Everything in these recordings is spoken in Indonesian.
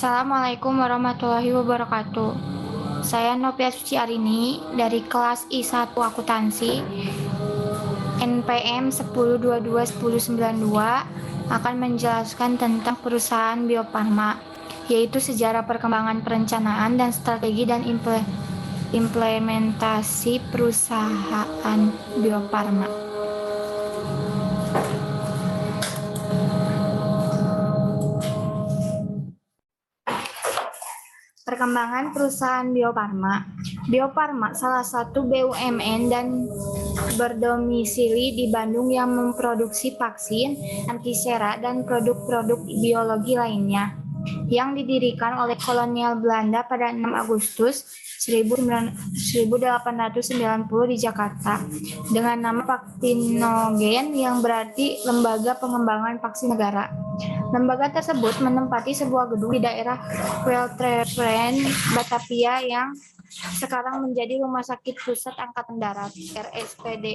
Assalamualaikum warahmatullahi wabarakatuh. Saya Novia Suci Arini dari kelas I1 Akuntansi NPM 10221092 akan menjelaskan tentang perusahaan Bio Farma, yaitu sejarah perkembangan perencanaan dan strategi dan implementasi perusahaan Bio Farma. Perkembangan perusahaan Bio Farma. Bio Farma salah satu BUMN dan berdomisili di Bandung yang memproduksi vaksin, antisera, dan produk-produk biologi lainnya, yang didirikan oleh kolonial Belanda pada 6 Agustus 1890 di Jakarta dengan nama Vaksinogeen yang berarti Lembaga Pengembangan Vaksin Negara. Lembaga tersebut menempati sebuah gedung di daerah Weltreveen, Batavia yang sekarang menjadi Rumah Sakit Pusat Angkatan Darat (RSPAD)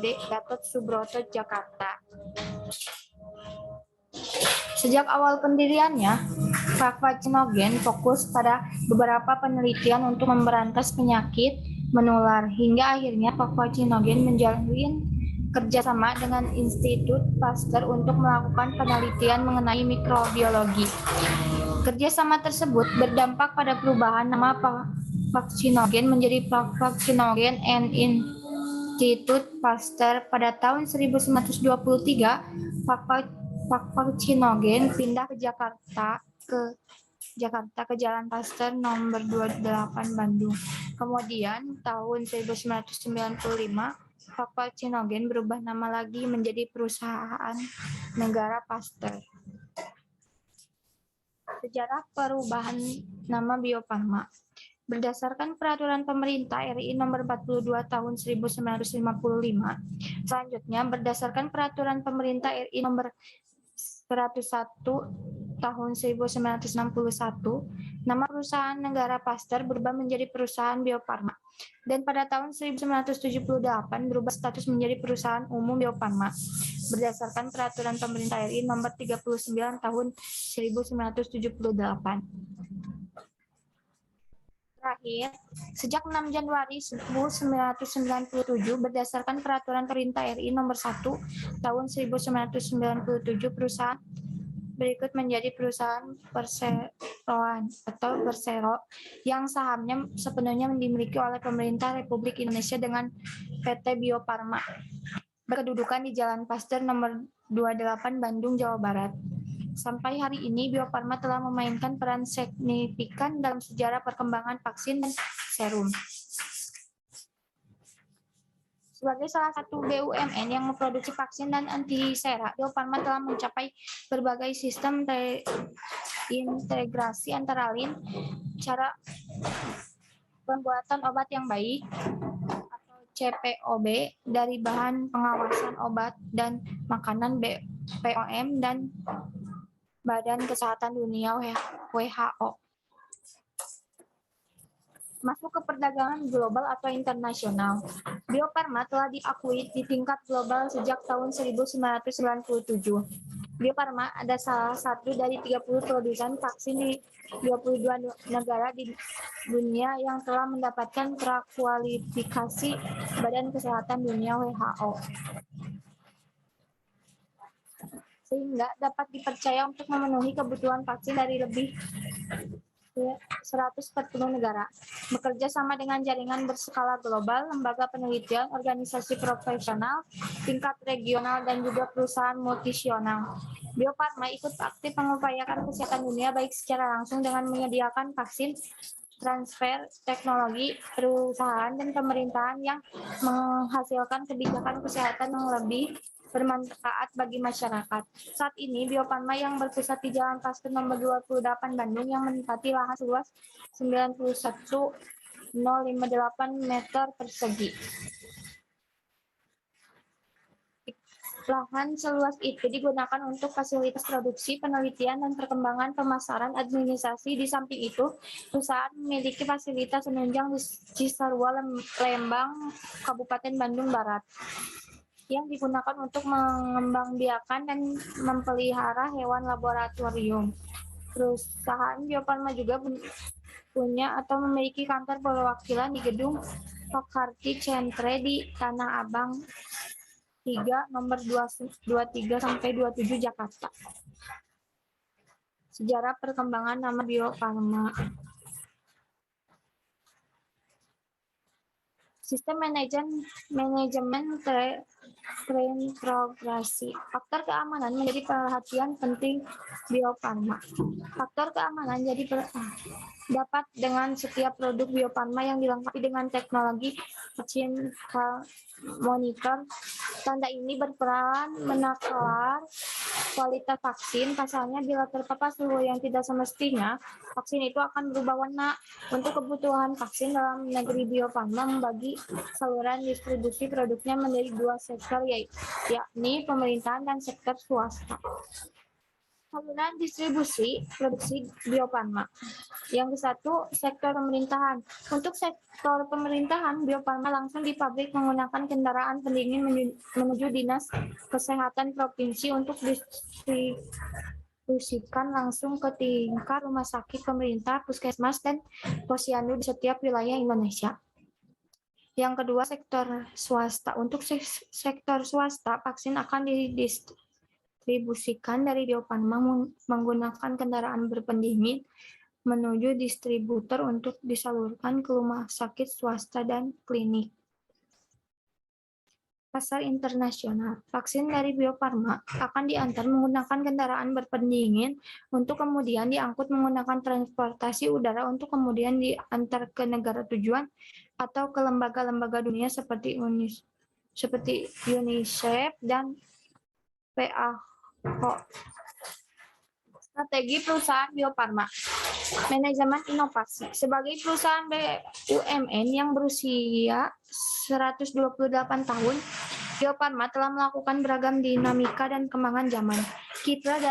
Gatot Subroto, Jakarta. Sejak awal pendiriannya, Vaksinogeen fokus pada beberapa penelitian untuk memberantas penyakit menular, hingga akhirnya Vaksinogeen menjalin kerjasama dengan Institut Pasteur untuk melakukan penelitian mengenai mikrobiologi. Kerjasama tersebut berdampak pada perubahan nama Vaksinogeen menjadi Vaksinogeen and Institut Pasteur. Pada tahun 1923, Vaksinogeen pindah ke Jakarta ke Jalan Pasteur nomor 28 Bandung. Kemudian tahun 1995 Vaksinogeen berubah nama lagi menjadi Perusahaan Negara Pasteur. Sejarah perubahan nama Bio Farma. Berdasarkan Peraturan Pemerintah RI Nomor 42 Tahun 1955, selanjutnya berdasarkan Peraturan Pemerintah RI Nomor 101 Tahun 1961, nama perusahaan negara Pasteur berubah menjadi Perusahaan Bio Farma, dan pada tahun 1978 berubah status menjadi Perusahaan Umum Bio Farma berdasarkan Peraturan Pemerintah RI Nomor 39 Tahun 1978. Terakhir, sejak 6 Januari 1997 berdasarkan Peraturan Pemerintah RI Nomor 1 Tahun 1997, perusahaan berikut menjadi perusahaan perseroan atau bersero yang sahamnya sepenuhnya dimiliki oleh Pemerintah Republik Indonesia dengan PT Bio Farma, berkedudukan di Jalan Pasteur nomor 28 Bandung, Jawa Barat. Sampai hari ini, Bio Farma telah memainkan peran signifikan dalam sejarah perkembangan vaksin dan serum. Sebagai salah satu BUMN yang memproduksi vaksin dan antisera, Bio Farma telah mencapai berbagai sistem integrasi antara lain cara pembuatan obat yang baik atau CPOB dari bahan pengawasan obat dan makanan BPOM dan Badan Kesehatan Dunia WHO. Masuk ke perdagangan global atau internasional. Bio Farma telah diakui di tingkat global sejak tahun 1997. Bio Farma ada salah satu dari 30 produsen vaksin di 22 negara di dunia yang telah mendapatkan prakualifikasi Badan Kesehatan Dunia WHO, sehingga dapat dipercaya untuk memenuhi kebutuhan vaksin dari lebih 140 negara. Bekerja sama dengan jaringan berskala global, lembaga penelitian, organisasi profesional, tingkat regional, dan juga perusahaan multinasional. Bio Farma ikut aktif mengupayakan kesehatan dunia baik secara langsung dengan menyediakan vaksin, transfer teknologi, perusahaan, dan pemerintahan yang menghasilkan kebijakan kesehatan yang lebih bermanfaat bagi masyarakat. Saat ini, Bio Farma yang berpusat di Jalan Pasteur nomor 28 Bandung yang menempati lahan seluas 91.058 meter persegi. Lahan seluas itu digunakan untuk fasilitas produksi, penelitian, dan perkembangan pemasaran administrasi. Di samping itu, perusahaan memiliki fasilitas penunjang di Cisarua, Lembang, Kabupaten Bandung Barat, yang digunakan untuk mengembangbiakan dan memelihara hewan laboratorium. Perusahaan Bio Farma juga punya atau memiliki kantor perwakilan di gedung Pakarti Centre di Tanah Abang 3 nomor 23 sampai 27 Jakarta. Sejarah perkembangan nama Bio Farma. Sistem manajemen terintegrasi. Faktor keamanan menjadi perhatian penting Bio Farma. Faktor keamanan dapat dengan setiap produk Bio Farma yang dilengkapi dengan teknologi Chain Monitor. Tanda ini berperan menakar kualitas vaksin. Pasalnya, bila terpapar suhu yang tidak semestinya, vaksin itu akan berubah warna. Untuk kebutuhan vaksin dalam negeri, Bio Farma membagi saluran distribusi produknya menjadi 2 sektor, yakni pemerintahan dan sektor swasta. Saluran distribusi produksi Bio Farma. Yang satu, sektor pemerintahan. Untuk sektor pemerintahan, Bio Farma langsung di pabrik menggunakan kendaraan pendingin menuju Dinas Kesehatan Provinsi untuk distribusikan langsung ke tingkat rumah sakit pemerintah, puskesmas, dan posyandu di setiap wilayah Indonesia. Yang kedua, sektor swasta. Untuk sektor swasta, vaksin akan didistribusikan dari Bio Farma menggunakan kendaraan berpendingin menuju distributor untuk disalurkan ke rumah sakit swasta dan klinik. Pasar internasional. Vaksin dari Bio Farma akan diantar menggunakan kendaraan berpendingin untuk kemudian diangkut menggunakan transportasi udara untuk kemudian diantar ke negara tujuan atau ke lembaga-lembaga dunia seperti UNICEF dan WHO. Strategi perusahaan Bio Farma. Manajemen inovasi. Sebagai perusahaan BUMN yang berusia 128 tahun, Bio Farma telah melakukan beragam dinamika dan kembangan zaman. Kita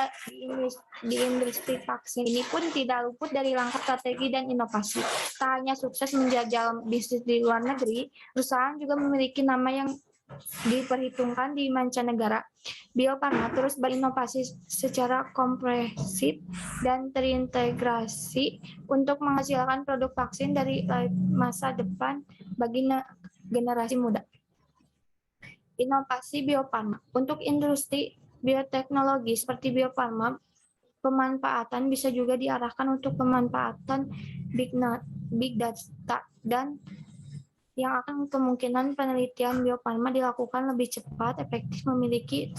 di industri vaksin ini pun tidak luput dari langkah strategi dan inovasi. Tak hanya sukses menjajal bisnis di luar negeri, perusahaan juga memiliki nama yang diperhitungkan di mancanegara. Bio Farma terus berinovasi secara komprehensif dan terintegrasi untuk menghasilkan produk vaksin dari masa depan bagi generasi muda. Inovasi Bio Farma. Untuk industri bioteknologi seperti Bio Farma, pemanfaatan bisa juga diarahkan untuk pemanfaatan big data dan yang akan kemungkinan penelitian Bio Farma dilakukan lebih cepat, efektif, memiliki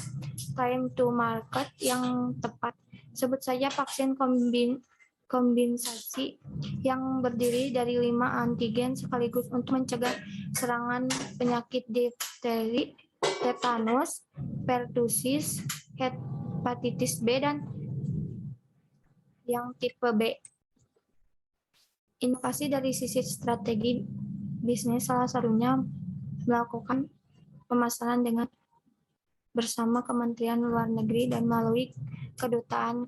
time to market yang tepat. Sebut saja vaksin kombinasi yang berdiri dari 5 antigen sekaligus untuk mencegah serangan penyakit difteri, tetanus, pertusis, hepatitis B, dan yang tipe B. Inovasi dari sisi strategi bisnis salah satunya melakukan pemasaran bersama Kementerian Luar Negeri dan melalui kedutaan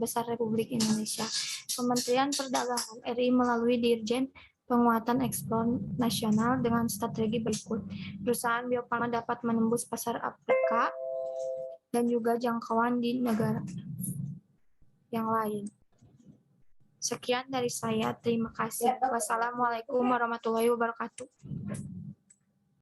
besar Republik Indonesia. Kementerian Perdagangan RI melalui Dirjen Penguatan Ekspor Nasional dengan strategi berikut. Perusahaan Bio Farma dapat menembus pasar Afrika dan juga jangkauan di negara yang lain. Sekian dari saya, terima kasih. Wassalamualaikum warahmatullahi wabarakatuh.